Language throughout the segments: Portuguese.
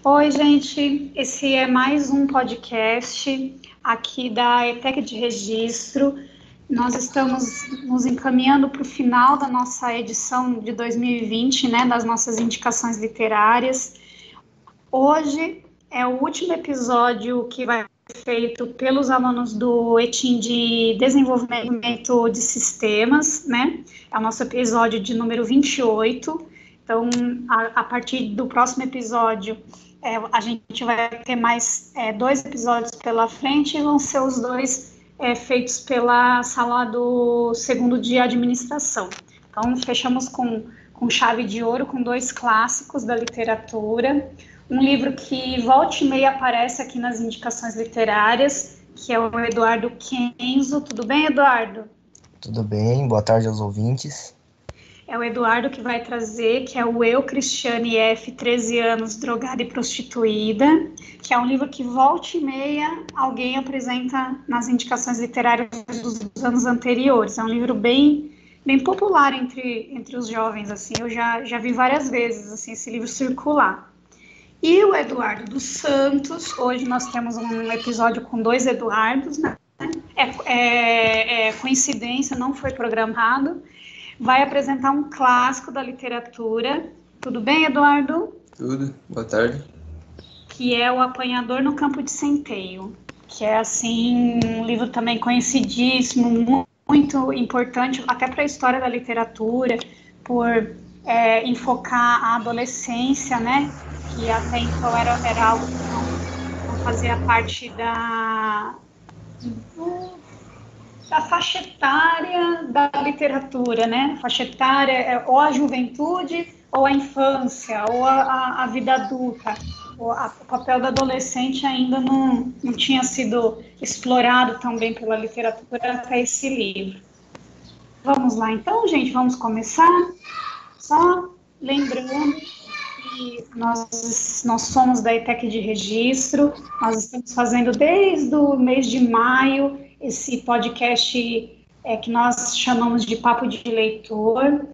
Oi, gente. Esse é mais um podcast aqui da ETEC de Registro. Nós estamos nos encaminhando para o final da nossa edição de 2020, né, das nossas indicações literárias. Hoje é o último episódio que vai ser feito pelos alunos do ETIM de Desenvolvimento de Sistemas, né? É o nosso episódio de número 28. Então, a partir do próximo episódio, a gente vai ter mais 2 episódios pela frente e vão ser os dois feitos pela sala do segundo de administração. Então, fechamos com chave de ouro, com 2 clássicos da literatura, um livro que volta e meia aparece aqui nas indicações literárias, que é o Eduardo Kenzo. Tudo bem, Eduardo? Tudo bem, boa tarde aos ouvintes. É o Eduardo que vai trazer, que é o Eu, Cristiane F., 13 anos, drogada e prostituída, que é um livro que volta e meia alguém apresenta nas indicações literárias dos anos anteriores. É um livro bem popular entre os jovens, assim, eu já vi várias vezes assim, esse livro circular. E o Eduardo dos Santos, hoje nós temos um episódio com 2 Eduardos, né? Coincidência, não foi programado. Vai apresentar um clássico da literatura. Tudo bem, Eduardo? Tudo, boa tarde. Que é O Apanhador no Campo de Centeio, que é, assim, um livro também conhecidíssimo, muito importante, até para a história da literatura, por enfocar a adolescência, né? Que até então era algo que não fazia parte da faixa etária da literatura, né? Faixa etária é ou a juventude, ou a infância, ou a vida adulta. O papel do adolescente ainda não tinha sido explorado tão bem pela literatura até esse livro. Vamos lá então, gente, vamos começar? Só lembrando que nós somos da ETEC de Registro, nós estamos fazendo desde o mês de maio esse podcast que nós chamamos de Papo de Leitor,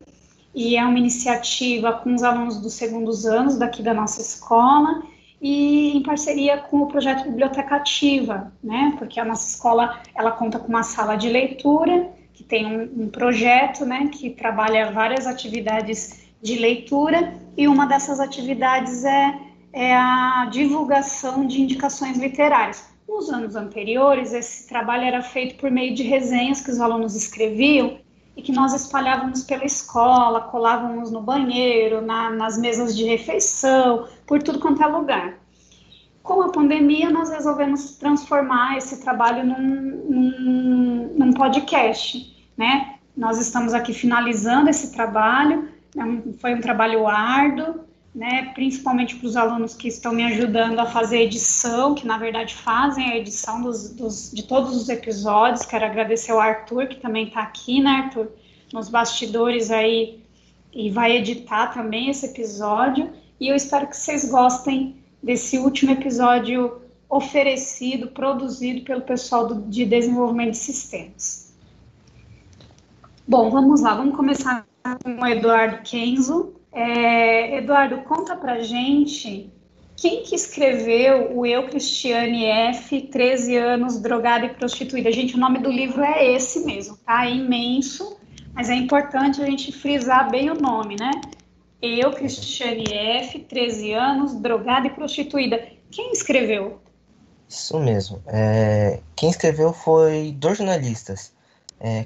e é uma iniciativa com os alunos dos segundos anos daqui da nossa escola, e em parceria com o projeto Biblioteca Ativa, né? Porque a nossa escola ela conta com uma sala de leitura, que tem um projeto, né, que trabalha várias atividades de leitura, e uma dessas atividades é a divulgação de indicações literárias. Nos anos anteriores, esse trabalho era feito por meio de resenhas que os alunos escreviam e que nós espalhávamos pela escola, colávamos no banheiro, nas mesas de refeição, por tudo quanto é lugar. Com a pandemia, nós resolvemos transformar esse trabalho num podcast, né? Nós estamos aqui finalizando esse trabalho, foi um trabalho árduo, né, principalmente para os alunos que estão me ajudando a fazer edição, que na verdade fazem a edição de todos os episódios. Quero agradecer ao Arthur, que também está aqui, né, Arthur, nos bastidores aí, e vai editar também esse episódio, e eu espero que vocês gostem desse último episódio oferecido, produzido pelo pessoal de desenvolvimento de sistemas. Bom, vamos lá, vamos começar com o Eduardo Kenzo. Eduardo, conta pra gente quem que escreveu o Eu, Cristiane F., 13 anos, drogada e prostituída. Gente, o nome do livro é esse mesmo, tá? É imenso, mas é importante a gente frisar bem o nome, né? Eu, Cristiane F., 13 anos, drogada e prostituída. Quem escreveu? Isso mesmo. Quem escreveu foi 2 jornalistas.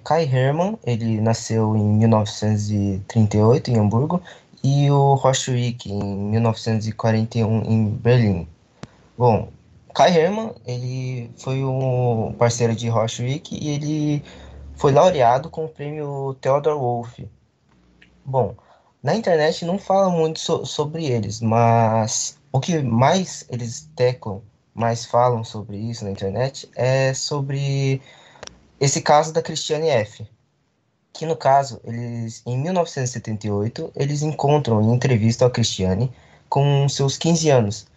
Kai Hermann, ele nasceu em 1938 em Hamburgo, e o Rochwick em 1941 em Berlim. Bom, Kai Hermann, ele foi um parceiro de Rochwick e ele foi laureado com o prêmio Theodor Wolff. Bom, na internet não fala muito sobre eles, mas o que mais eles teclam, mais falam sobre isso na internet é sobre esse caso da Cristiane F., que no caso, em 1978, eles encontram e entrevistam a Cristiane com seus 15 anos.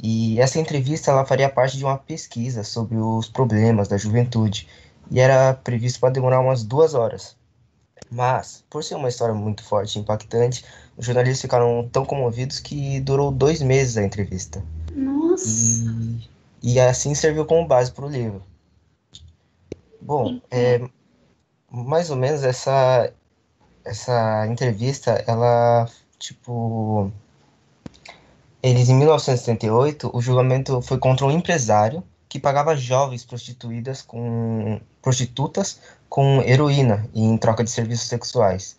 E essa entrevista ela faria parte de uma pesquisa sobre os problemas da juventude, e era previsto para demorar umas 2 horas. Mas, por ser uma história muito forte e impactante, os jornalistas ficaram tão comovidos que durou 2 meses a entrevista. Nossa. E assim serviu como base para o livro. Bom, mais ou menos essa entrevista, ela, tipo, eles em 1978, o julgamento foi contra um empresário que pagava jovens prostitutas com heroína em troca de serviços sexuais.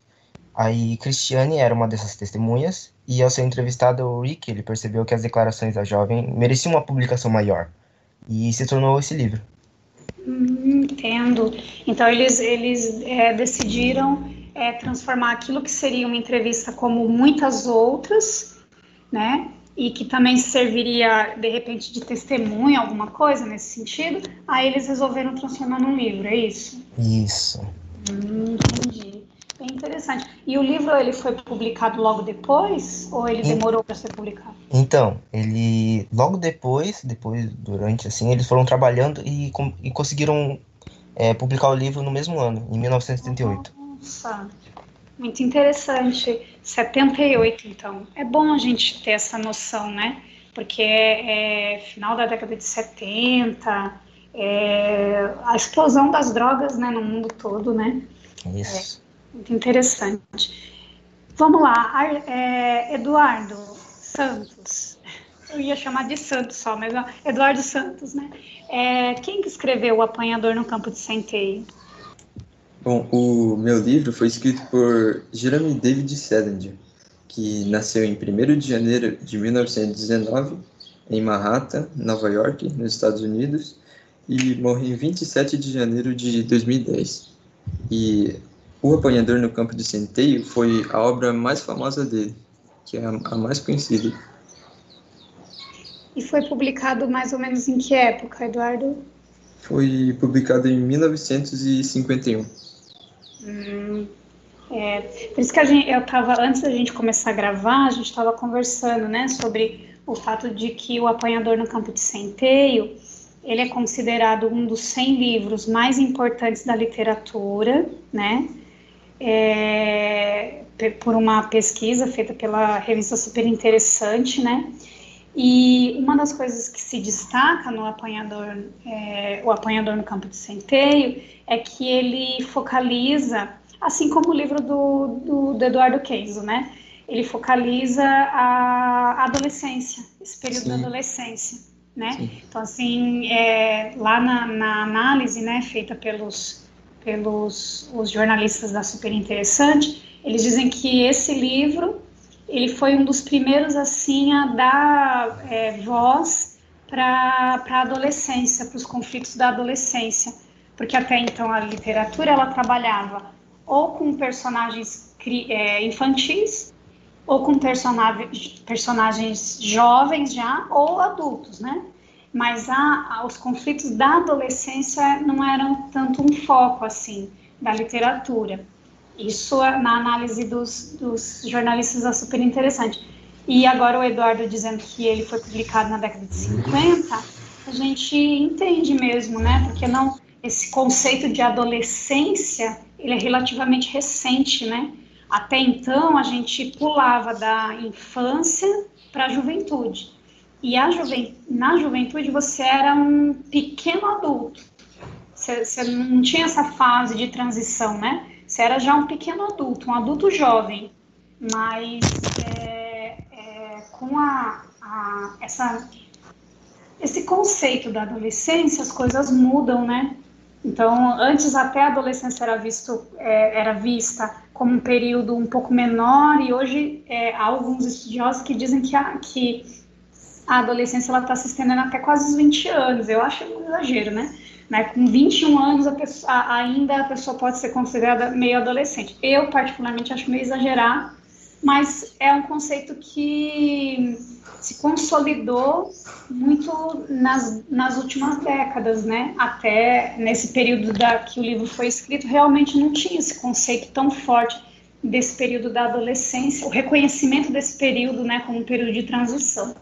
Aí Christiane era uma dessas testemunhas, e ao ser entrevistado, o Rick, ele percebeu que as declarações da jovem mereciam uma publicação maior, e se tornou esse livro. Entendo. Então eles decidiram transformar aquilo que seria uma entrevista como muitas outras, né? E que também serviria, de repente, de testemunha, alguma coisa nesse sentido. Aí eles resolveram transformar num livro, é isso? Isso. Entendi. Bem interessante. E o livro, ele foi publicado logo depois? Ou ele demorou para ser publicado? Então, ele logo durante assim, eles foram trabalhando e conseguiram publicar o livro no mesmo ano, em 1978. Nossa, muito interessante. 78, então. É bom a gente ter essa noção, né? Porque é final da década de 70, a explosão das drogas, né, no mundo todo, né? Isso. Muito interessante. Vamos lá, Eduardo Santos. Eu ia chamar de Santos só, mas Eduardo Santos, né? Quem que escreveu O Apanhador no Campo de Centeio? Bom, o meu livro foi escrito por Jeremy David Salinger, que nasceu em 1º de janeiro de 1919, em Manhattan, Nova York, nos Estados Unidos, e morreu em 27 de janeiro de 2010. E O Apanhador no Campo de Centeio foi a obra mais famosa dele, que é a mais conhecida. E foi publicado mais ou menos em que época, Eduardo? Foi publicado em 1951. Por isso que antes da gente começar a gravar, a gente estava conversando, né, sobre o fato de que O Apanhador no Campo de Centeio, ele é considerado um dos 100 livros mais importantes da literatura, né, por uma pesquisa feita pela revista Super Interessante, né, e uma das coisas que se destaca no O Apanhador no Campo de Centeio é que ele focaliza, assim como o livro do Eduardo Kenzo, né? Ele focaliza a adolescência, esse período da adolescência, né? Sim. Então, assim, lá na análise, né, feita pelos os jornalistas da Super Interessante, eles dizem que esse livro ele foi um dos primeiros, assim, a dar voz para a adolescência, para os conflitos da adolescência, porque até então a literatura, ela trabalhava ou com personagens infantis, ou com personagens jovens já, ou adultos, né? Mas os conflitos da adolescência não eram tanto um foco, assim, da literatura. Isso na análise dos jornalistas é super interessante. E agora o Eduardo dizendo que ele foi publicado na década de 50, a gente entende mesmo, né? Porque esse conceito de adolescência, ele é relativamente recente, né? Até então, a gente pulava da infância para a juventude. E na juventude, você era um pequeno adulto. Você não tinha essa fase de transição, né? Você era já um pequeno adulto, um adulto jovem, mas com esse conceito da adolescência, as coisas mudam, né? Então, antes até a adolescência era vista como um período um pouco menor, e hoje há alguns estudiosos que dizem que a adolescência está se estendendo até quase os 20 anos. Eu acho um exagero, né? Com 21 anos, ainda a pessoa pode ser considerada meio adolescente. Eu, particularmente, acho meio exagerado, mas é um conceito que se consolidou muito nas últimas décadas, né? Até nesse período que o livro foi escrito, realmente não tinha esse conceito tão forte desse período da adolescência, o reconhecimento desse período, né, como um período de transição.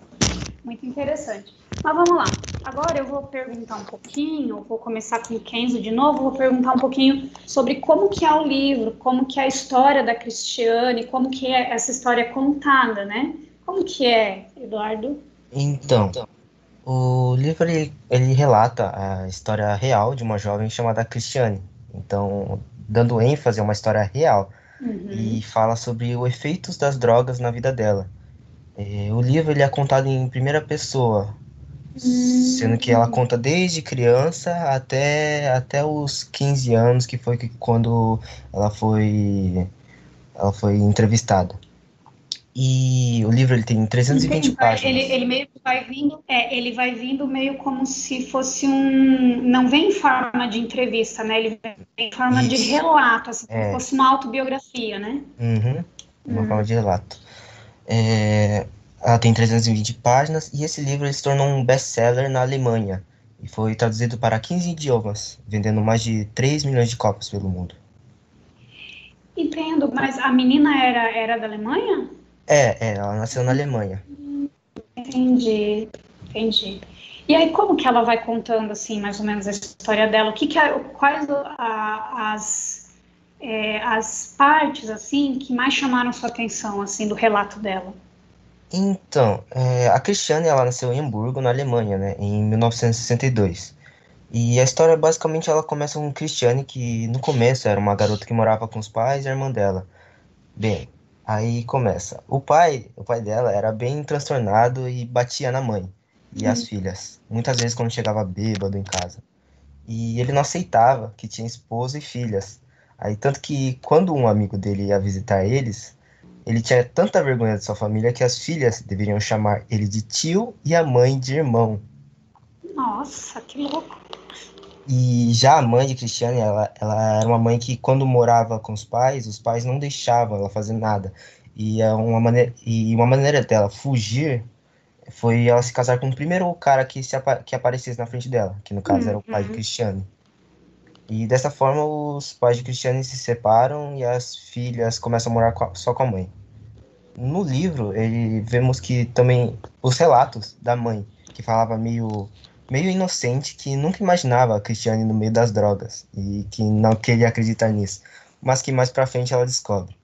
Muito interessante. Mas vamos lá. Agora eu vou perguntar um pouquinho, vou começar com o Kenzo de novo, vou perguntar um pouquinho sobre como que é o livro, como que é a história da Cristiane, como que é essa história contada, né? Como que é, Eduardo? Então, o livro ele relata a história real de uma jovem chamada Cristiane. Então, dando ênfase a uma história real Uhum. e fala sobre os efeitos das drogas na vida dela. O livro ele é contado em primeira pessoa, sendo que ela Hum, conta desde criança até os 15 anos, que foi quando ela foi entrevistada. E o livro ele tem 320 entendi. páginas. Ele meio que vai vindo, ele vai vindo meio como se fosse um, não vem em forma de entrevista, né? Ele vem em forma de Isso, relato, assim, como se é, fosse uma autobiografia, né? uhum, uma forma Hum. de relato. É, ela tem 320 páginas e esse livro ele se tornou um best-seller na Alemanha e foi traduzido para 15 idiomas, vendendo mais de 3 milhões de cópias pelo mundo. Entendo, mas a menina era da Alemanha? Ela nasceu na Alemanha. Entendi, entendi. E aí, como que ela vai contando, assim, mais ou menos a história dela? O que que quais as partes, assim, que mais chamaram sua atenção, assim, do relato dela? Então, a Cristiane ela nasceu em Hamburgo, na Alemanha, né, em 1962. E a história basicamente ela começa com Cristiane, que no começo era uma garota que morava com os pais e a irmã dela. Bem, aí começa. O pai dela era bem transtornado e batia na mãe e as Hum. filhas, muitas vezes quando chegava bêbado em casa. E ele não aceitava que tinha esposa e filhas. Aí tanto que quando um amigo dele ia visitar eles, ele tinha tanta vergonha de sua família que as filhas deveriam chamar ele de tio e a mãe de irmão. Nossa, que louco. E já a mãe de Cristiane, ela era uma mãe que, quando morava com os pais não deixavam ela fazer nada. E uma maneira dela fugir foi ela se casar com o primeiro cara que aparecesse na frente dela, que no caso era o pai de Uhum. Cristiane. E dessa forma, os pais de Cristiane se separam e as filhas começam a morar só com a mãe. No livro, vemos que também os relatos da mãe, que falava meio inocente, que nunca imaginava a Cristiane no meio das drogas e que não queria acreditar nisso, mas que mais pra frente ela descobre.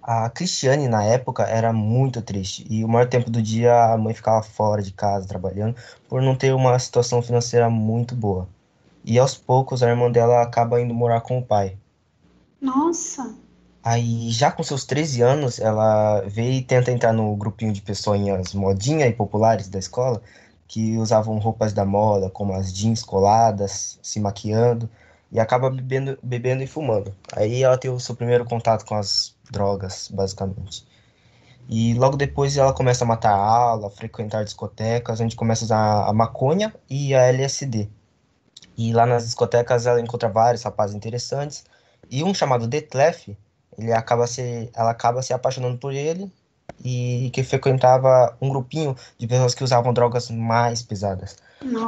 A Cristiane, na época, era muito triste e o maior tempo do dia a mãe ficava fora de casa trabalhando por não ter uma situação financeira muito boa. E aos poucos a irmã dela acaba indo morar com o pai. Nossa. Aí, já com seus 13 anos, ela vê e tenta entrar no grupinho de pessoinhas modinha e populares da escola, que usavam roupas da moda, como as jeans coladas, se maquiando, e acaba bebendo e fumando. Aí ela tem o seu primeiro contato com as drogas, basicamente. E logo depois ela começa a matar a aula, frequentar discotecas, onde começa a usar a maconha e a LSD. E lá nas discotecas ela encontra vários rapazes interessantes. E um chamado Detlef, ela acaba se apaixonando por ele e que frequentava um grupinho de pessoas que usavam drogas mais pesadas. Nossa.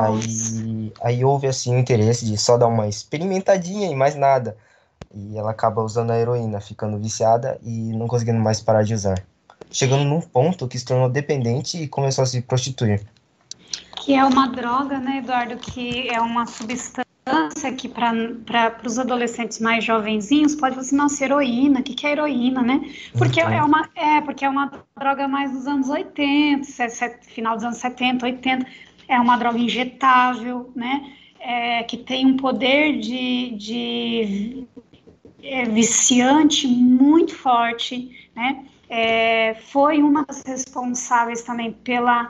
Aí houve assim o interesse de só dar uma experimentadinha e mais nada. E ela acaba usando a heroína, ficando viciada e não conseguindo mais parar de usar. Chegando num ponto que se tornou dependente e começou a se prostituir. Que é uma droga, né, Eduardo, que é uma substância que para os adolescentes mais jovenzinhos pode ser, nossa, heroína, o que é heroína, né? Porque Uhum. porque é uma droga mais dos anos 80, final dos anos 70, 80, é uma droga injetável, né? Que tem um poder de viciante muito forte, né? Foi uma das responsáveis também pela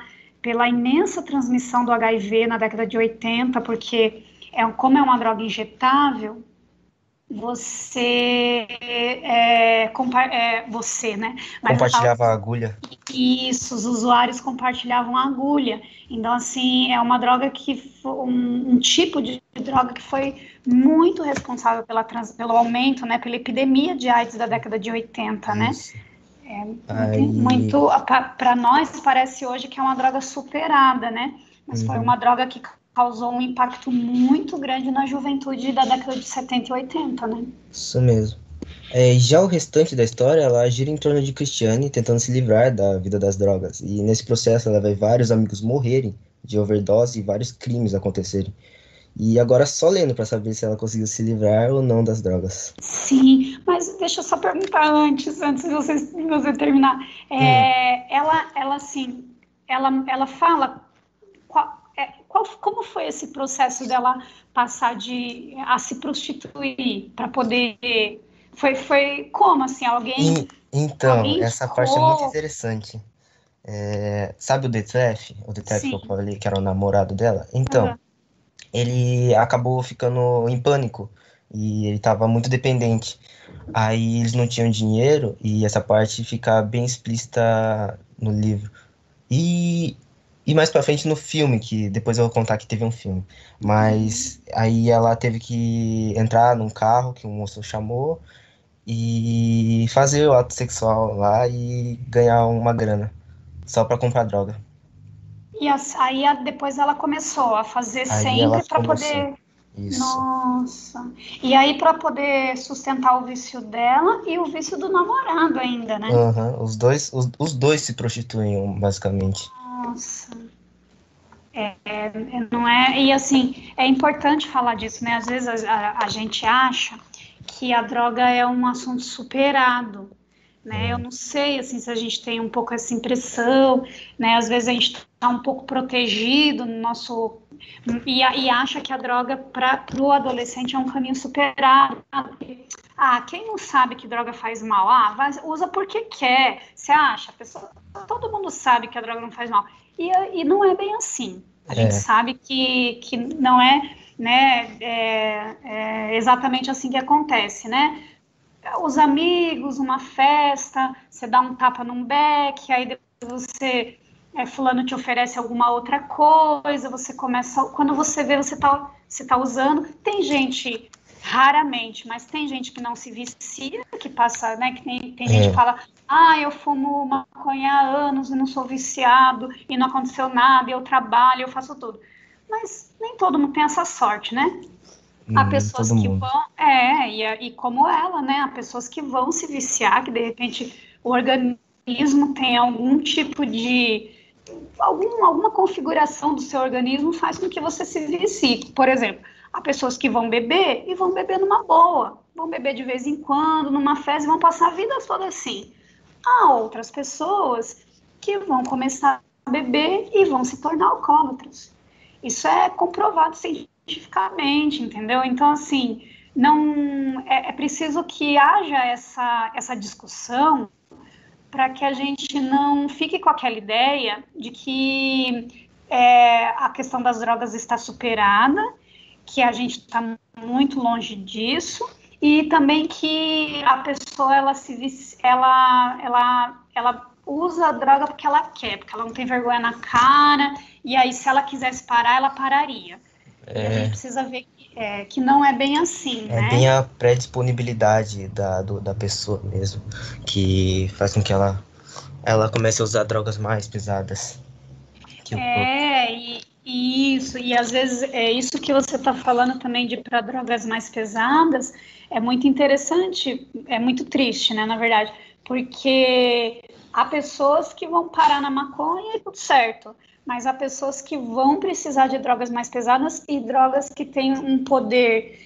imensa transmissão do HIV na década de 80, porque como é uma droga injetável, você, né? Mas Compartilhava a agulha. isso, os usuários compartilhavam a agulha. Então, assim, é uma droga um tipo de droga que foi muito responsável pelo aumento, né, pela epidemia de AIDS da década de 80, né? Isso. Muito, Aí. muito para nós parece hoje que é uma droga superada, né? Mas foi Uhum. uma droga que causou um impacto muito grande na juventude da década de 70 e 80, né? Isso mesmo. Já o restante da história, ela gira em torno de Christiane tentando se livrar da vida das drogas. E nesse processo ela vê vários amigos morrerem de overdose e vários crimes acontecerem. E agora só lendo pra saber se ela conseguiu se livrar ou não das drogas. Sim, mas deixa eu só perguntar antes de você terminar. Hum, Ela assim, ela fala como foi esse processo dela passar a se prostituir para poder. Foi como assim? então, Alguém essa parte é muito indicou? interessante. Sabe o Detlef? O Detlef que eu Sim. falei que era o namorado dela? Então, Aham. ele acabou ficando em pânico e ele estava muito dependente. Aí eles não tinham dinheiro e essa parte fica bem explícita no livro. E, e mais pra frente no filme, que depois eu vou contar que teve um filme. Mas aí ela teve que entrar num carro que o moço chamou e fazer o ato sexual lá e ganhar uma grana só pra comprar droga. Depois ela começou a fazer Aí ela sempre para começou. poder. Isso. Nossa. E aí para poder sustentar o vício dela e o vício do namorado ainda, né? Aham, os dois se prostituem, basicamente. Nossa. Não é? E assim, é importante falar disso, né? Às vezes a gente acha que a droga é um assunto superado, né? Eu É, não sei, assim, se a gente tem um pouco essa impressão, né? Às vezes a gente está um pouco protegido no nosso e acha que a droga para o adolescente é um caminho superado. Ah, quem não sabe que droga faz mal? Usa porque quer. Você acha? Todo mundo sabe que a droga não faz mal. E não é bem assim. A gente é, sabe que não é, né, exatamente assim que acontece, né? Os amigos, uma festa, você dá um tapa num beck, aí depois fulano te oferece alguma outra coisa, você começa, quando você vê, você tá usando. Tem gente, raramente, mas tem gente que não se vicia, que passa, né, que tem gente que é, fala, eu fumo maconha há anos e não sou viciado, e não aconteceu nada, eu trabalho, eu faço tudo. Mas nem todo mundo tem essa sorte, né? Há pessoas todo que mundo. vão, e como ela, né? Há pessoas que vão se viciar, que de repente o organismo tem algum tipo de. Alguma configuração do seu organismo faz com que você se vicie. Por exemplo, há pessoas que vão beber e vão beber numa boa, vão beber de vez em quando, numa festa e vão passar a vida toda assim. Há outras pessoas que vão começar a beber e vão se tornar alcoólatras. Isso é comprovado cientificamente, entendeu? Então, assim, não é preciso que haja essa discussão para que a gente não fique com aquela ideia de que a questão das drogas está superada, que a gente está muito longe disso, e também que a pessoa ela usa a droga porque ela quer, porque ela não tem vergonha na cara, e aí se ela quisesse parar, ela pararia. E a gente É, precisa ver que não é bem assim, é bem né? a predisponibilidade da pessoa mesmo, que faz com que ela comece a usar drogas mais pesadas que os outros. E às vezes é isso que você está falando também de para drogas mais pesadas, é muito interessante, é muito triste, né, na verdade, porque há pessoas que vão parar na maconha e tudo certo, mas há pessoas que vão precisar de drogas mais pesadas e drogas que têm um poder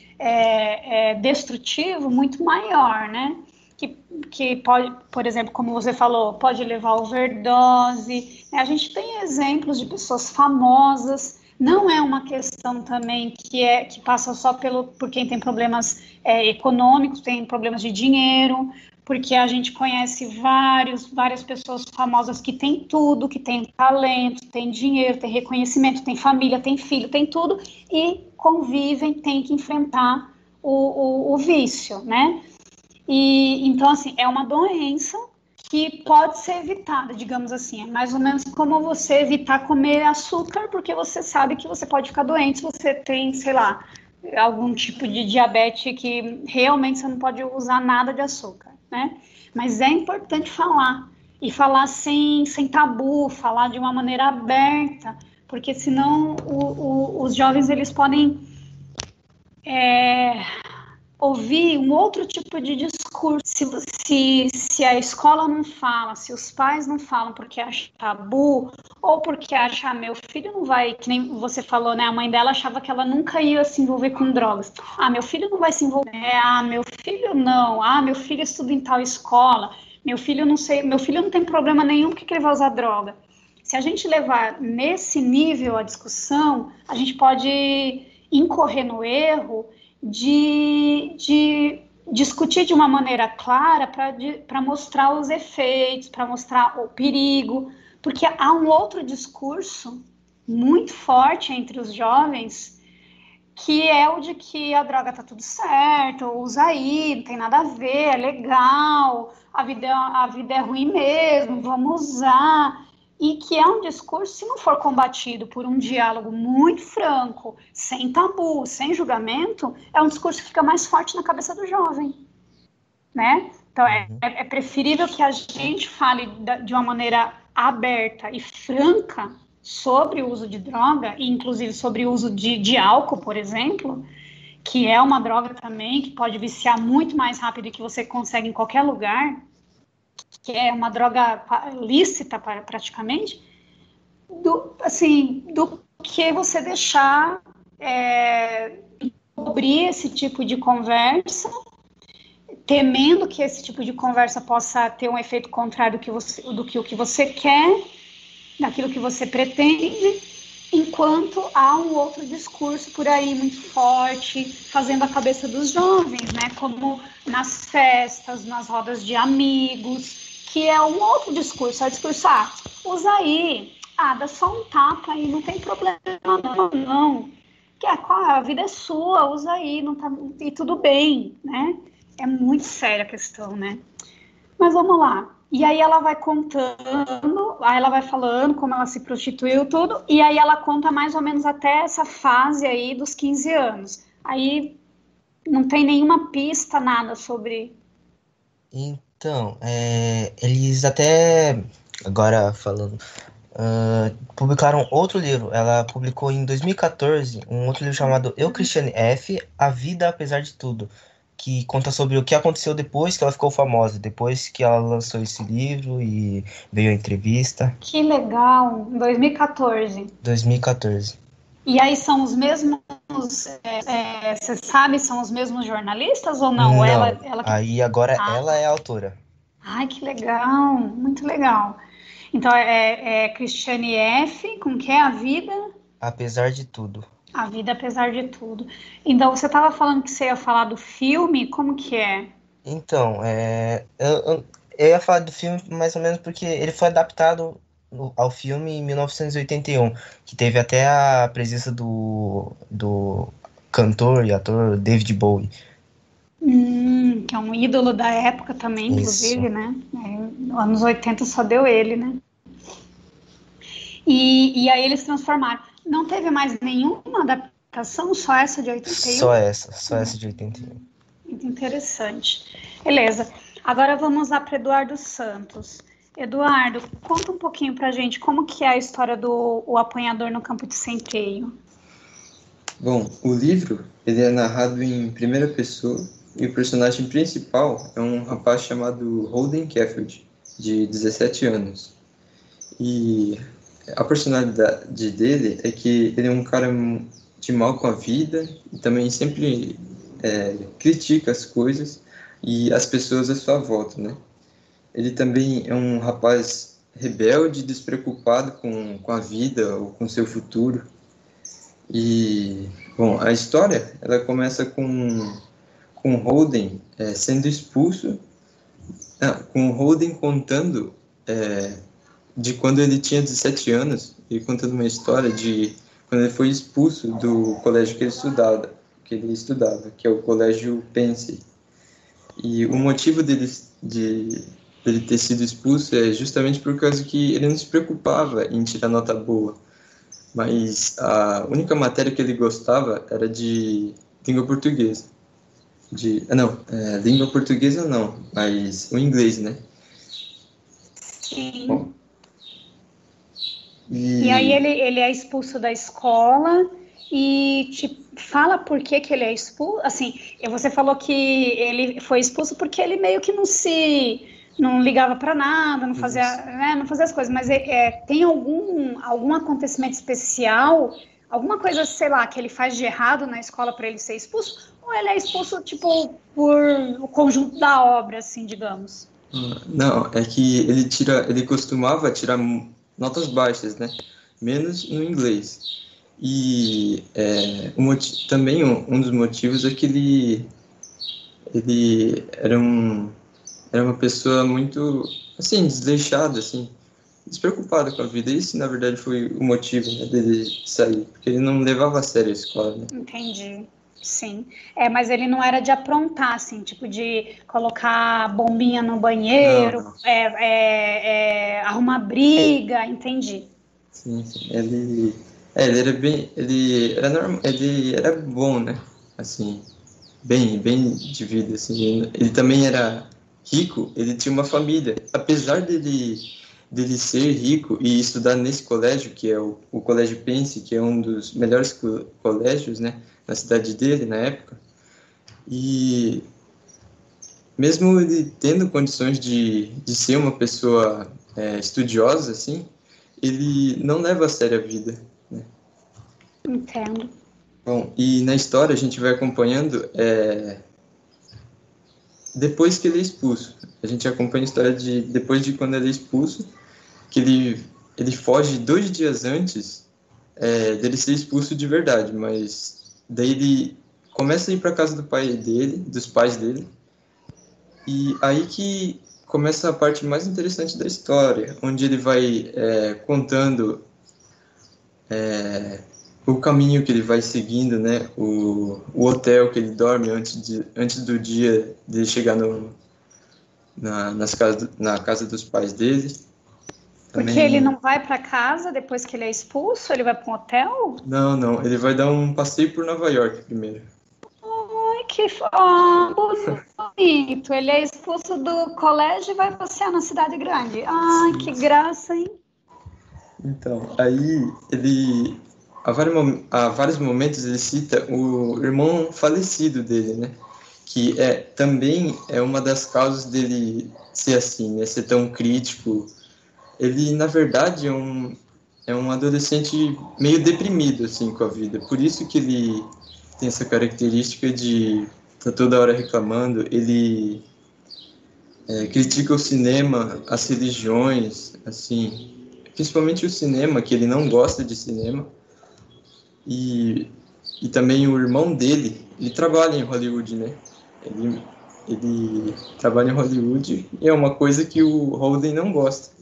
destrutivo muito maior, né? Que, que pode, por exemplo, como você falou, pode levar a overdose. A gente tem exemplos de pessoas famosas. Não é uma questão também que passa só por quem tem problemas econômicos, tem problemas de dinheiro, porque a gente conhece várias pessoas famosas que têm tudo, que têm talento, têm dinheiro, têm reconhecimento, têm família, têm filho, têm tudo, e convivem, têm que enfrentar o vício, né? E então, assim, é uma doença que pode ser evitada, digamos assim. É mais ou menos como você evitar comer açúcar, porque você sabe que você pode ficar doente se você tem, sei lá, algum tipo de diabetes que realmente você não pode usar nada de açúcar, né? Mas é importante falar, e falar sem tabu, falar de uma maneira aberta, porque senão os jovens eles podem ouvir um outro tipo de discurso. Se a escola não fala, se os pais não falam porque acha tabu, ou porque acha, meu filho não vai, que nem você falou, né? A mãe dela achava que ela nunca ia se envolver com drogas. Meu filho não vai se envolver. Meu filho não. Meu filho estuda em tal escola. Meu filho não tem problema nenhum porque ele vai usar droga. Se a gente levar nesse nível a discussão, a gente pode incorrer no erro de discutir de uma maneira clara para mostrar os efeitos, para mostrar o perigo, porque há um outro discurso muito forte entre os jovens, que é o de que a droga tá tudo certo, usa aí, não tem nada a ver, é legal, a vida é ruim mesmo, vamos usar. E que é um discurso, se não for combatido por um diálogo muito franco, sem tabu, sem julgamento, é um discurso que fica mais forte na cabeça do jovem, né? Então, é preferível que a gente fale de uma maneira aberta e franca sobre o uso de droga, e inclusive sobre o uso de álcool, por exemplo, que é uma droga também, que pode viciar muito mais rápido e que você consegue em qualquer lugar, que é uma droga lícita praticamente, do que você deixar cobrir esse tipo de conversa, temendo que esse tipo de conversa possa ter um efeito contrário do que o que você quer, daquilo que você pretende, enquanto há um outro discurso por aí muito forte, fazendo a cabeça dos jovens, né? Como nas festas, nas rodas de amigos, que é um outro discurso, é o discurso, usa aí, dá só um tapa aí, não tem problema não. Que a vida é sua, usa aí, não tá, e tudo bem, né? É muito séria a questão, né? Mas vamos lá. E aí ela vai contando, aí ela vai falando como ela se prostituiu, tudo, e aí ela conta mais ou menos até essa fase aí dos 15 anos. Aí não tem nenhuma pista, nada sobre... Então, eles até, agora falando, publicaram outro livro. Ela publicou em 2014 um outro livro chamado Eu, Christiane F., A Vida Apesar de Tudo, que conta sobre o que aconteceu depois que ela ficou famosa, depois que ela lançou esse livro e veio a entrevista. Que legal, em 2014. 2014. E aí são os mesmos, você sabe, são os mesmos jornalistas ou não? Não, Ela... aí agora ela é a autora. Ai, que legal, muito legal. Então, Christiane F., com que é a vida? Apesar de tudo. A vida apesar de tudo. Então, você estava falando que você ia falar do filme, como que é? Então, eu ia falar do filme mais ou menos porque ele foi adaptado ao filme em 1981, que teve até a presença do cantor e ator David Bowie. Que é um ídolo da época também, inclusive, Isso. né? Nos anos 80 só deu ele, né? E aí eles transformaram. Não teve mais nenhuma adaptação, só essa de 81? Só essa de 81. Muito interessante. Beleza. Agora vamos lá para Eduardo Santos. Eduardo, conta um pouquinho pra gente como que é a história do O Apanhador no Campo de Centeio. Bom, o livro ele é narrado em primeira pessoa e o personagem principal é um rapaz chamado Holden Caulfield, de 17 anos. E a personalidade dele é que ele é um cara de mal com a vida e também sempre critica as coisas e as pessoas à sua volta, né? Ele também é um rapaz rebelde, despreocupado com a vida ou com seu futuro. E, bom, a história ela começa com Holden sendo expulso, com Holden contando de quando ele tinha 17 anos e contando uma história de quando ele foi expulso do colégio que ele estudava, que é o Colégio Pensey. E o motivo dele ter sido expulso é justamente por causa que ele não se preocupava em tirar nota boa, mas a única matéria que ele gostava era de língua portuguesa. Língua portuguesa não, mas o inglês, né? Sim. Bom, E aí ele é expulso da escola e te fala por que que ele é expulso? Assim, você falou que ele foi expulso porque ele meio que não ligava para nada, não fazia, Isso. né, não fazia as coisas, mas tem algum acontecimento especial, alguma coisa, sei lá, que ele faz de errado na escola para ele ser expulso? Ou ele é expulso, tipo, por o conjunto da obra, assim, digamos? Não, é que ele costumava tirar notas baixas, né? Menos no inglês. E também um dos motivos é que ele era uma pessoa muito, assim, desleixada, assim, despreocupada com a vida. Isso, na verdade, foi o motivo, né, dele sair, porque ele não levava a sério a escola, né? Entendi. Sim. Mas ele não era de aprontar, assim, tipo de colocar bombinha no Não, banheiro, não. arrumar briga, entendi. Sim, sim. Ele era bem, ele era bom, né? Assim, bem de vida, assim. Ele também era rico, ele tinha uma família. Apesar dele ser rico e estudar nesse colégio, que é o Colégio Pense, que é um dos melhores colégios, né, na cidade dele, na época. E mesmo ele tendo condições de ser uma pessoa estudiosa, assim, ele não leva a sério a vida, né? Entendo. Bom, e na história a gente vai acompanhando depois que ele é expulso. A gente acompanha a história de depois de quando ele é expulso, que ele foge 2 dias antes dele ser expulso de verdade, mas daí ele começa a ir para casa do pai dele, dos pais dele, e aí que começa a parte mais interessante da história, onde ele vai contando o caminho que ele vai seguindo, né? O hotel que ele dorme antes do dia de chegar na casa dos pais dele. Porque ele Também, não vai para casa depois que ele é expulso, ele vai para um hotel? não, ele vai dar um passeio por Nova York primeiro. Ai, bonito. Ele é expulso do colégio e vai passear na cidade grande. Ai, que graça, hein? Então, aí há vários momentos ele cita o irmão falecido dele, né? Que também é uma das causas dele ser assim, né? Ser tão crítico. Ele, na verdade, é um adolescente meio deprimido, assim, com a vida. Por isso que ele tem essa característica de estar toda hora reclamando. Ele critica o cinema, as religiões, assim, principalmente o cinema, que ele não gosta de cinema. E, e também o irmão dele, ele trabalha em Hollywood, né? Ele, ele trabalha em Hollywood e é uma coisa que o Holden não gosta.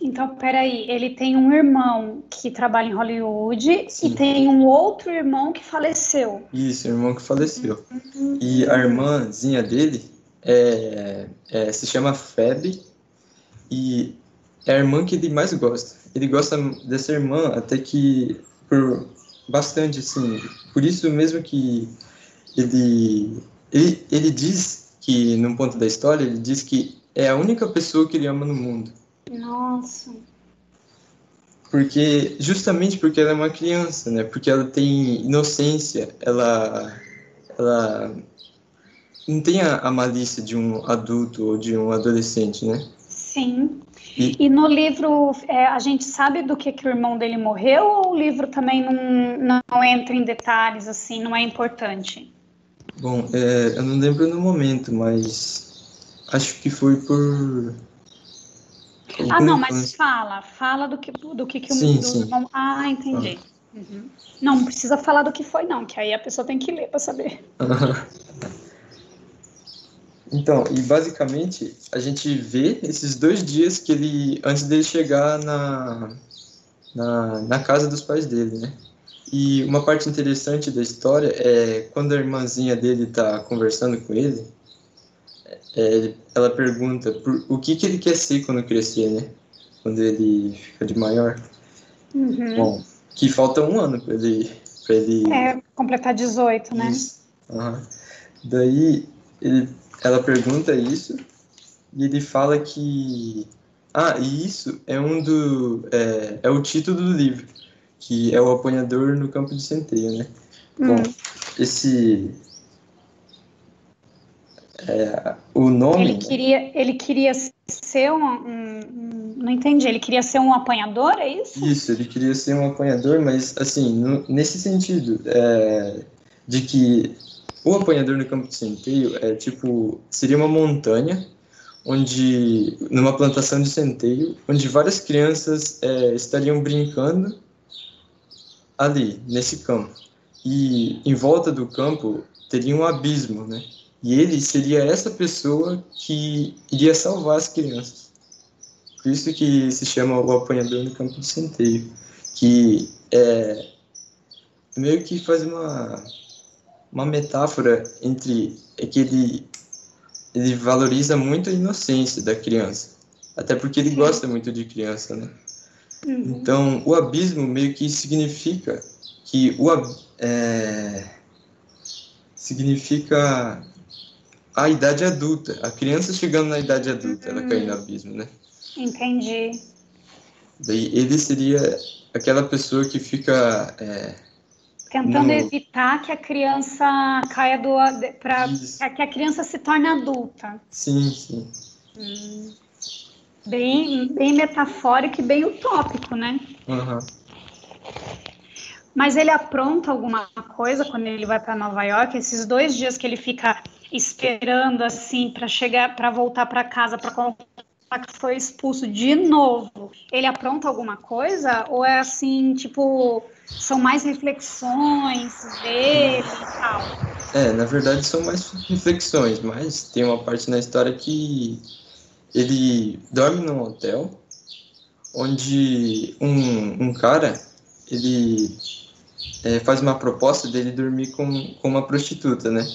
Então, peraí, ele tem um irmão que trabalha em Hollywood e Sim, tem um outro irmão que faleceu. isso, o irmão que faleceu. E a irmãzinha dele se chama Phoebe e é a irmã que ele mais gosta. Ele gosta dessa irmã até que por bastante, assim. Por isso mesmo que ele diz que, num ponto da história, ele diz que é a única pessoa que ele ama no mundo. Nossa. Justamente porque ela é uma criança, né? Porque ela tem inocência, ela não tem a malícia de um adulto ou de um adolescente, né? Sim. E, E no livro, a gente sabe do que o irmão dele morreu ou o livro também não entra em detalhes, assim, não é importante? bom, eu não lembro no momento, mas acho que foi por Ah, alguma não, mas infância. fala Sim, do sim. irmão. Ah, entendi. Uhum. Não precisa falar do que foi, não, que aí a pessoa tem que ler para saber. Então, e basicamente a gente vê esses 2 dias que antes dele chegar na casa dos pais dele, né? E uma parte interessante da história é quando a irmãzinha dele tá conversando com ele, ela pergunta o que ele quer ser quando crescer, né? Quando ele fica de maior. Uhum. Bom, que falta um ano para ele Completar 18, né? isso. Aham. Daí ela pergunta isso e ele fala que e isso é o título do livro, que é o apanhador no campo de centeio, né? Bom, o nome... Ele queria ser não entendi, ele queria ser um apanhador, é isso? Isso, ele queria ser um apanhador, mas, assim, nesse sentido, de que o apanhador no campo de centeio seria uma montanha, numa plantação de centeio, onde várias crianças estariam brincando ali, nesse campo. E em volta do campo teria um abismo, né? E ele seria essa pessoa que iria salvar as crianças. Por isso que se chama o apanhador no campo de centeio, que meio que faz uma metáfora entre que ele valoriza muito a inocência da criança, até porque ele gosta muito de criança, né? Então, o abismo meio que significa que significa a idade adulta, a criança chegando na idade adulta, ela cai no abismo, né? Entendi. Daí ele seria aquela pessoa que fica tentando evitar que a criança caia que a criança se torne adulta. Sim, sim. Bem metafórico e bem utópico, né? Uhum. Mas ele apronta alguma coisa quando ele vai para Nova York? Esses 2 dias que ele fica esperando assim para voltar para casa para contar que foi expulso de novo, ele apronta alguma coisa? Ou é assim, tipo, são mais reflexões dele e tal? Na verdade são mais reflexões, mas tem uma parte na história que ele dorme num hotel onde um cara, ele faz uma proposta dele dormir com uma prostituta, né?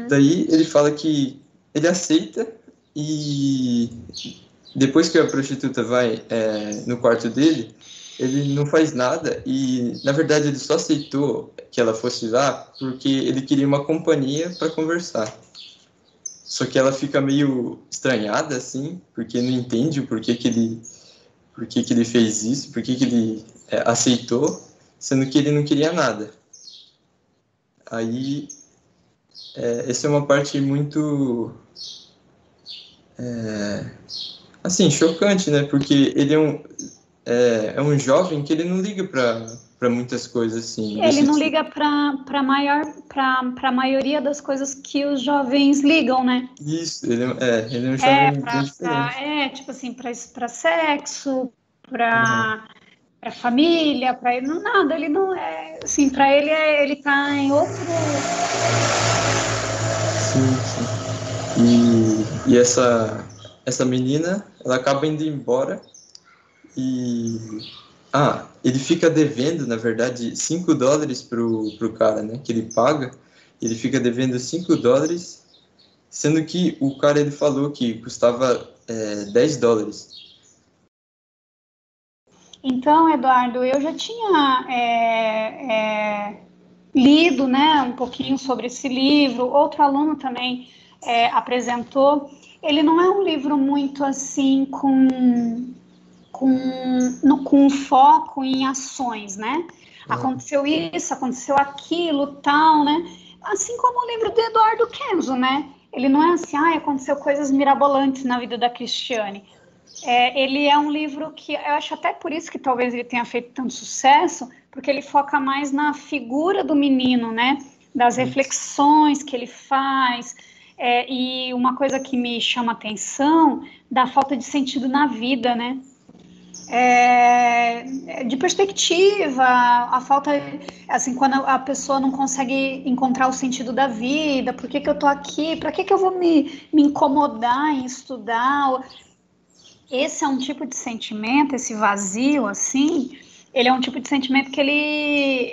Daí ele fala que ele aceita e depois que a prostituta vai no quarto dele, ele não faz nada e, na verdade, ele só aceitou que ela fosse lá porque ele queria uma companhia para conversar. Só que ela fica meio estranhada, assim, porque não entende o porquê que ele fez isso, porquê que ele aceitou, sendo que ele não queria nada. Aí, essa é uma parte muito... assim, chocante, né? Porque ele é um jovem que ele não liga para muitas coisas, assim. Ele não liga para a maioria das coisas que os jovens ligam, né? Isso, ele é um jovem bem diferente. Tipo assim, para sexo, para família, para ele não nada, ele não é, assim, para ele ele tá em outro... Sim, sim. E essa menina, ela acaba indo embora e ele fica devendo, na verdade, $5 pro cara, né, que ele paga. Ele fica devendo $5, sendo que o cara, ele falou que custava $10. Então, Eduardo, eu já tinha lido, né, um pouquinho sobre esse livro. Outro aluno também apresentou. Ele não é um livro muito assim com foco em ações, né? Aconteceu isso, aconteceu aquilo, tal, né? Assim como o livro do Eduardo Kenzo, né? Ele não é assim, aconteceu coisas mirabolantes na vida da Cristiane. Ele é um livro que eu acho até por isso que talvez ele tenha feito tanto sucesso, porque ele foca mais na figura do menino, né? Das reflexões que ele faz. E uma coisa que me chama a atenção da falta de sentido na vida, né? De perspectiva, a falta, assim, quando a pessoa não consegue encontrar o sentido da vida, por que eu tô aqui, para que eu vou me incomodar em estudar? Esse é um tipo de sentimento, esse vazio, assim, ele é um tipo de sentimento que ele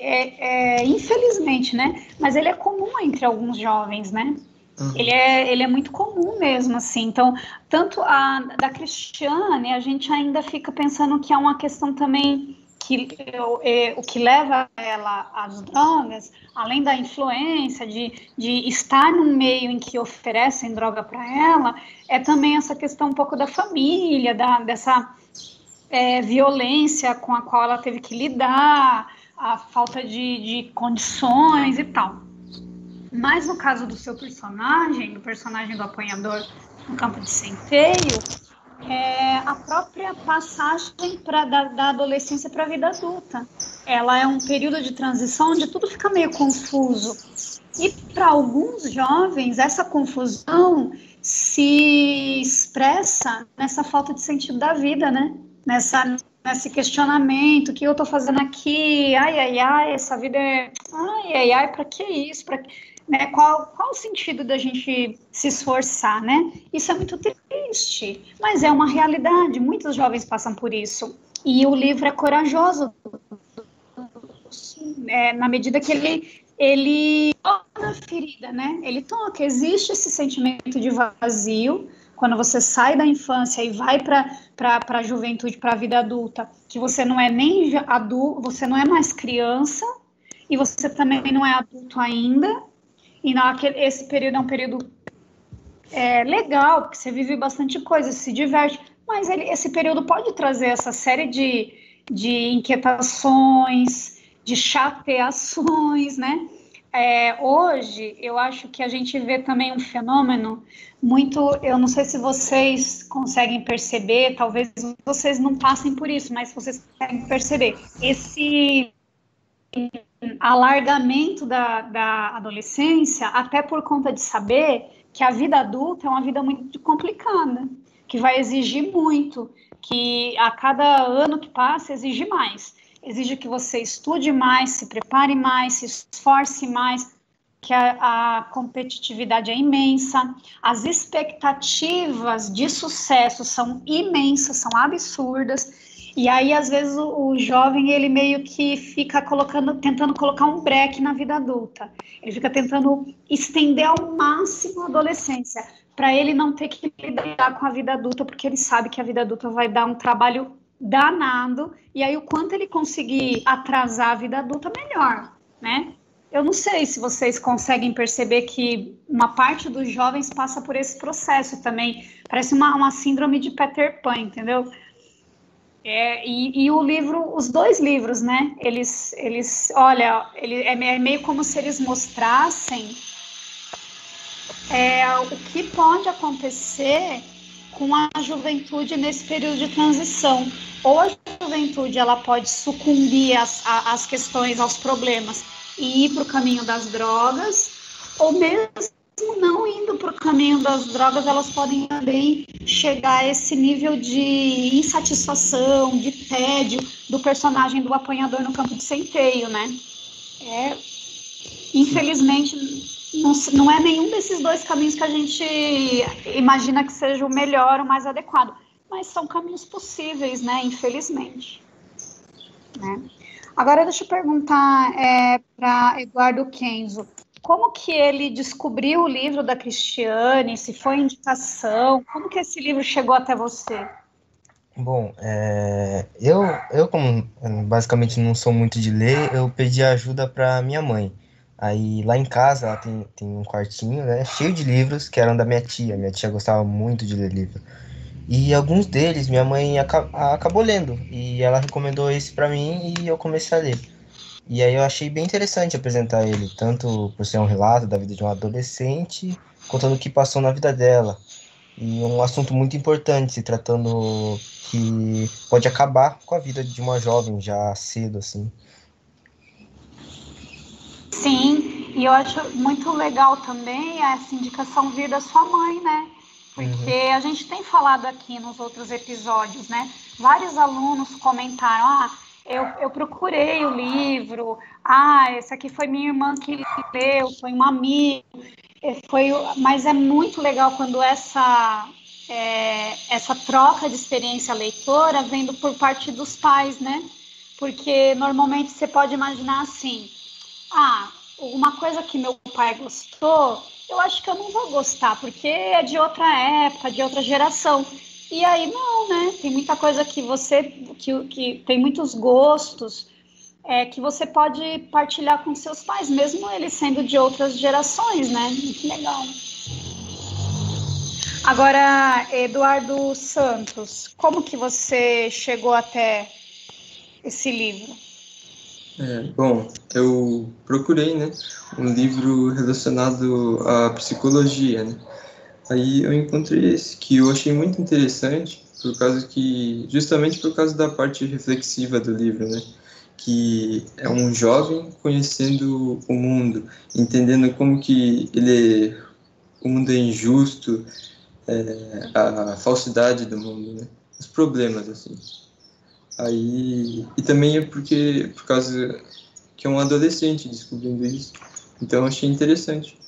infelizmente, né, mas ele é comum entre alguns jovens, né? Ele é muito comum mesmo, assim. Então, tanto da Cristiane, a gente ainda fica pensando que é uma questão também que o que leva ela às drogas, além da influência de estar num meio em que oferecem droga para ela, é também essa questão um pouco da família, violência com a qual ela teve que lidar, a falta de condições e tal. Mas no caso do seu personagem, do personagem do apanhador no campo de centeio, a própria passagem da adolescência para a vida adulta. Ela é um período de transição onde tudo fica meio confuso. E para alguns jovens, essa confusão se expressa nessa falta de sentido da vida, né? Nesse questionamento, o que eu estou fazendo aqui? Ai, essa vida é... Ai, para que isso? Né? Qual o sentido da gente se esforçar, né? Isso é muito triste, mas é uma realidade. Muitos jovens passam por isso. E o livro é corajoso, na medida que ele toca a ferida, né? Ele toca. Existe esse sentimento de vazio quando você sai da infância e vai para a juventude, para a vida adulta, que você não é nem adulto, você não é mais criança e você também não é adulto ainda. E esse período é um período legal, porque você vive bastante coisa, se diverte, mas esse período pode trazer essa série de inquietações, de chateações, né? Hoje, eu acho que a gente vê também um fenômeno muito... Eu não sei se vocês conseguem perceber, talvez vocês não passem por isso, mas vocês conseguem perceber esse alargamento da adolescência, até por conta de saber que a vida adulta é uma vida muito complicada, que vai exigir muito, que a cada ano que passa exige mais. Exige que você estude mais, se prepare mais, se esforce mais, que a competitividade é imensa, as expectativas de sucesso são imensas, são absurdas. E aí, às vezes, o jovem, ele meio que fica tentando colocar um breque na vida adulta. Ele fica tentando estender ao máximo a adolescência, para ele não ter que lidar com a vida adulta, porque ele sabe que a vida adulta vai dar um trabalho danado, e aí o quanto ele conseguir atrasar a vida adulta, melhor, né? Eu não sei se vocês conseguem perceber que uma parte dos jovens passa por esse processo também. Parece uma síndrome de Peter Pan, entendeu? E o livro, os dois livros, né? É meio como se eles mostrassem o que pode acontecer com a juventude nesse período de transição. Ou a juventude ela pode sucumbir às questões, aos problemas e ir para o caminho das drogas, ou mesmo não indo para o caminho das drogas, elas podem também chegar a esse nível de insatisfação, de tédio do personagem do apanhador no campo de centeio, né? Infelizmente, não é nenhum desses dois caminhos que a gente imagina que seja o melhor, o mais adequado, mas são caminhos possíveis, né? Infelizmente. Né? Agora, deixa eu perguntar para Eduardo Kenzo, como que ele descobriu o livro da Cristiane, se foi indicação, como que esse livro chegou até você? Bom, eu como basicamente não sou muito de ler, eu pedi ajuda para minha mãe. Aí lá em casa ela tem um quartinho, né, cheio de livros que eram da minha tia. Minha tia gostava muito de ler livro. E alguns deles minha mãe acabou lendo, e ela recomendou esse para mim e eu comecei a ler. E aí eu achei bem interessante apresentar ele, tanto por ser um relato da vida de uma adolescente, contando o que passou na vida dela. E um assunto muito importante, se tratando que pode acabar com a vida de uma jovem já cedo, assim. Sim, e eu acho muito legal também essa indicação vir da sua mãe, né? Porque a gente tem falado aqui nos outros episódios, né? Vários alunos comentaram, eu procurei o livro, esse aqui foi minha irmã que leu, foi um amigo, mas é muito legal quando essa troca de experiência leitora vem por parte dos pais, né? Porque normalmente você pode imaginar assim, uma coisa que meu pai gostou, eu acho que eu não vou gostar, porque é de outra época, de outra geração. E aí não, né? Tem muita coisa que tem muitos gostos que você pode partilhar com seus pais, mesmo eles sendo de outras gerações, né? Muito legal. Agora, Eduardo Santos, como que você chegou até esse livro? Bom, eu procurei, né, um livro relacionado à psicologia, né? Aí eu encontrei esse que eu achei muito interessante, justamente por causa da parte reflexiva do livro, né? Que é um jovem conhecendo o mundo, entendendo como que o mundo é injusto, a falsidade do mundo, né? Os problemas, assim. Aí, e também é por causa que é um adolescente descobrindo isso. Então eu achei interessante.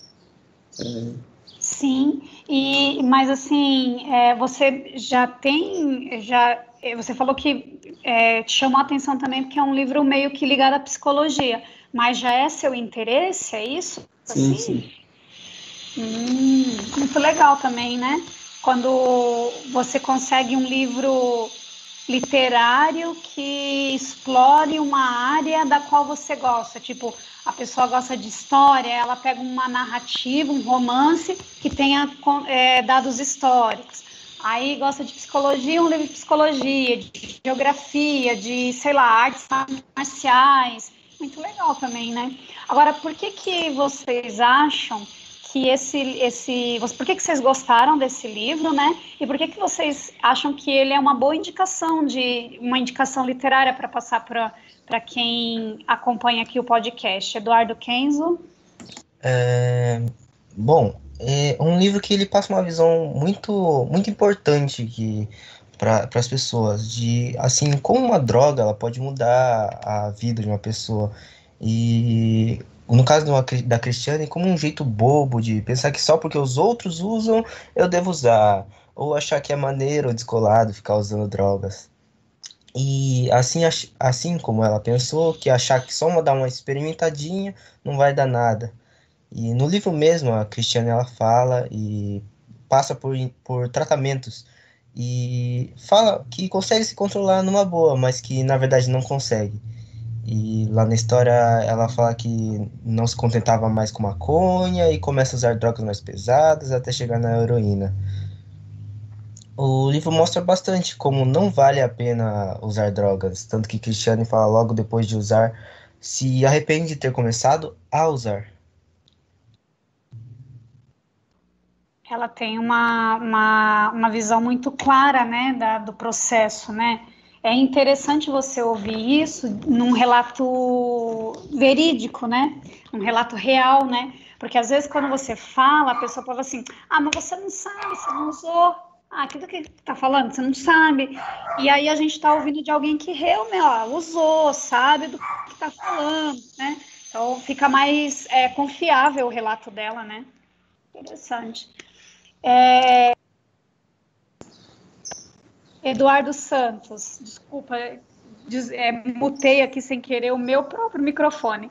Sim, mas assim, você você falou que te chamou a atenção também porque é um livro meio que ligado à psicologia, mas já é seu interesse, é isso? Sim, Assim? sim. Muito legal também, né? Quando você consegue um livro literário que explore uma área da qual você gosta. Tipo, a pessoa gosta de história, ela pega uma narrativa, um romance que tenha dados históricos. Aí gosta de psicologia, um livro de psicologia, de geografia, de, sei lá, artes marciais. Muito legal também, né? Agora, por que vocês acham que por que vocês gostaram desse livro, né? E por que vocês acham que ele é uma boa indicação uma indicação literária para passar para quem acompanha aqui o podcast? Eduardo Kenzo? Bom, é um livro que ele passa uma visão muito importante para as pessoas de assim como uma droga ela pode mudar a vida de uma pessoa e no caso da Cristiane como um jeito bobo de pensar que só porque os outros usam eu devo usar ou achar que é maneiro ou descolado ficar usando drogas e assim como ela pensou que achar que só dar uma experimentadinha não vai dar nada e no livro mesmo, a Cristiane ela fala e passa por tratamentos e fala que consegue se controlar numa boa, mas que na verdade não consegue. E lá na história ela fala que não se contentava mais com maconha e começa a usar drogas mais pesadas até chegar na heroína. O livro mostra bastante como não vale a pena usar drogas, tanto que Cristiane fala logo depois de usar se arrepende de ter começado a usar. Ela tem uma visão muito clara, né, do processo, né? É interessante você ouvir isso num relato verídico, né? Um relato real, né? Porque às vezes quando você fala, a pessoa fala assim, mas você não sabe, você não usou. Aquilo que tá falando, você não sabe. E aí a gente tá ouvindo de alguém que realmente usou, sabe do que tá falando, né? Então fica mais confiável o relato dela, né? Interessante. Eduardo Santos, desculpa, mutei aqui sem querer o meu próprio microfone.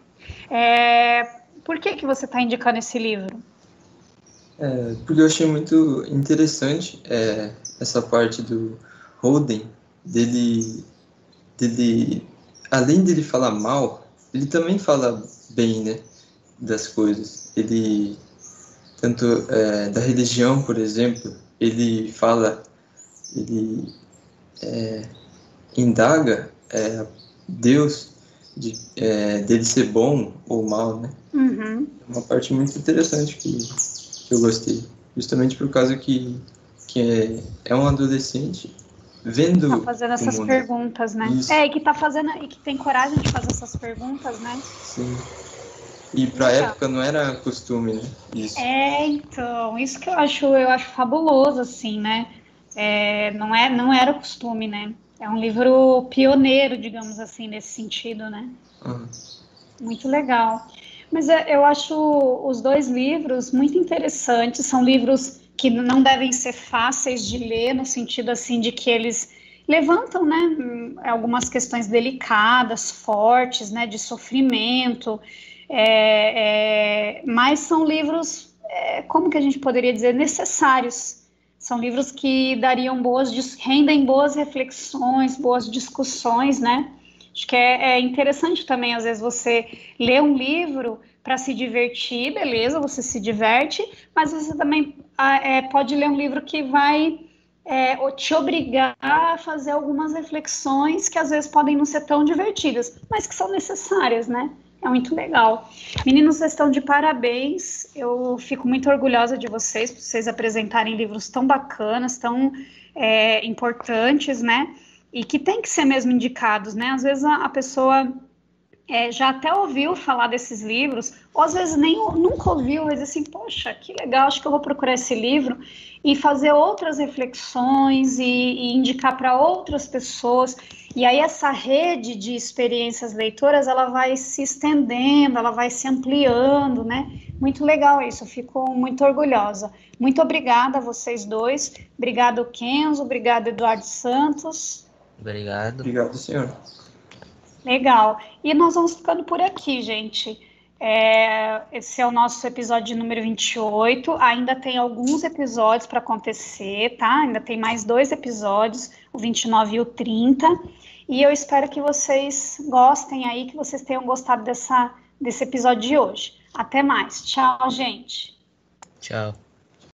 Por que você está indicando esse livro? Porque eu achei muito interessante essa parte do Holden, dele, além dele falar mal, ele também fala bem, né, das coisas. Ele, tanto da religião, por exemplo, ele indaga Deus dele ser bom ou mal, né? Uhum. Uma parte muito interessante que eu gostei, justamente por causa que é um adolescente vendo tá fazendo essas perguntas, né? Isso. E que tá fazendo e que tem coragem de fazer essas perguntas, né? Sim. E pra época não era costume, né? Isso. Então, isso que eu acho fabuloso, assim, né? Não era costume, né? É um livro pioneiro, digamos assim, nesse sentido, né? Uhum. Muito legal. Mas eu acho os dois livros muito interessantes. São livros que não devem ser fáceis de ler, no sentido assim de que eles levantam, né, algumas questões delicadas, fortes, né, de sofrimento. Mas são livros, como que a gente poderia dizer, necessários. São livros que rendem boas reflexões, boas discussões, né? Acho que é interessante também, às vezes, você ler um livro para se divertir, beleza, você se diverte, mas você também pode ler um livro que vai te obrigar a fazer algumas reflexões que às vezes podem não ser tão divertidas, mas que são necessárias, né? É muito legal. Meninos, vocês estão de parabéns. Eu fico muito orgulhosa de vocês, por vocês apresentarem livros tão bacanas, tão importantes, né? E que tem que ser mesmo indicados, né? Às vezes a pessoa já até ouviu falar desses livros, ou às vezes nunca ouviu, mas assim, poxa, que legal, acho que eu vou procurar esse livro e fazer outras reflexões e indicar para outras pessoas. E aí essa rede de experiências leitoras, ela vai se estendendo, ela vai se ampliando, né? Muito legal isso, eu fico muito orgulhosa. Muito obrigada a vocês dois. Obrigado, Kenzo, obrigado, Eduardo Santos. Obrigado. Obrigado, senhor. Legal. E nós vamos ficando por aqui, gente. Esse é o nosso episódio número 28. Ainda tem alguns episódios para acontecer, tá? Ainda tem mais 2 episódios, o 29 e o 30. E eu espero que vocês gostem aí, que vocês tenham gostado desse episódio de hoje. Até mais. Tchau, gente. Tchau.